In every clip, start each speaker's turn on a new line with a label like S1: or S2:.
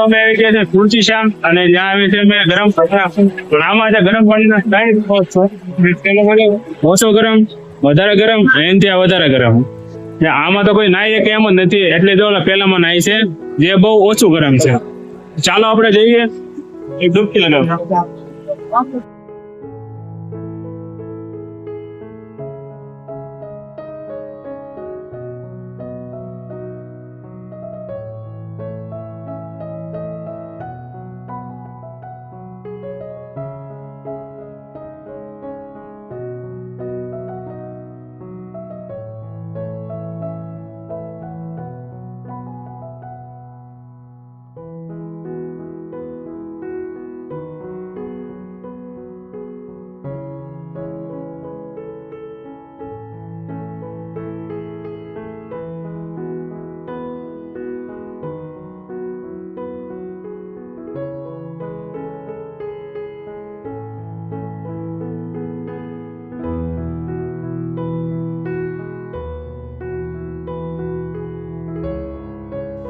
S1: અમે આવી ગયા છે તુલસી શ્યામ અને જ્યાં આવી છે અમે ગરમ આમાં છે ગરમ પાણીના ત્રણ ઓછો ગરમ, વધારે ગરમ, એન ત્યાં વધારે ગરમ. આમાં તો કોઈ નાઈ કે એમ જ નથી, એટલે જો પેલામાં નાઈ છે જે બહુ ઓછું ગરમ છે. ચાલો આપણે જઈએ એક ડૂબકી લગાવ.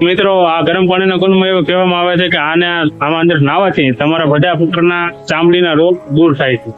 S1: મિત્રો, આ ગરમ પાણીના કુંડમાં એવું કહેવામાં આવે છે કે આમાં અંદર નાહવાથી તમારા બધા પ્રકારના ચામડીના રોગ દૂર થાય છે.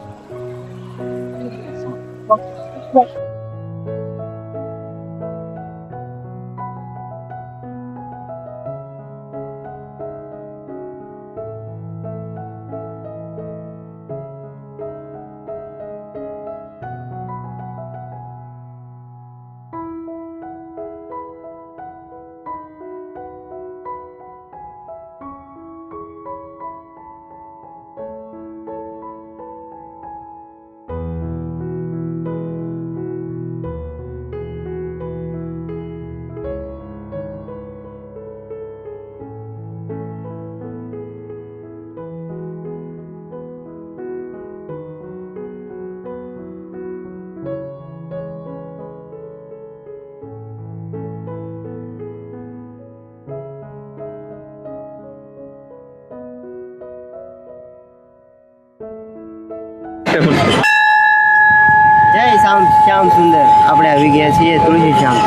S2: જય શ્યામ સુંદર. આપણે આવી ગયા છીએ તુલસી શ્યામ,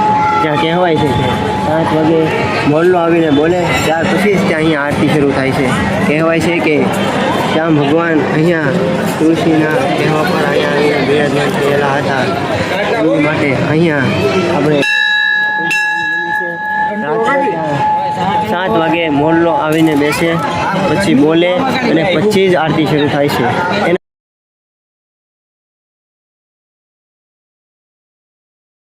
S2: જ્યાં કહેવાય છે કે 7 વાગે મોરલો આવીને બોલે ત્યાર પછી જ ત્યાં અહીંયા આરતી શરૂ થાય છે. કહેવાય છે કે શ્યામ ભગવાન અહીંયા તુલસીના કહેવા પર અહીંયા બિરાજમાન થયેલા હતા. એ માટે અહીંયા આપણે 7 વાગે મોરલો આવીને બેસે, પછી બોલે અને પછી જ આરતી શરૂ થાય છે.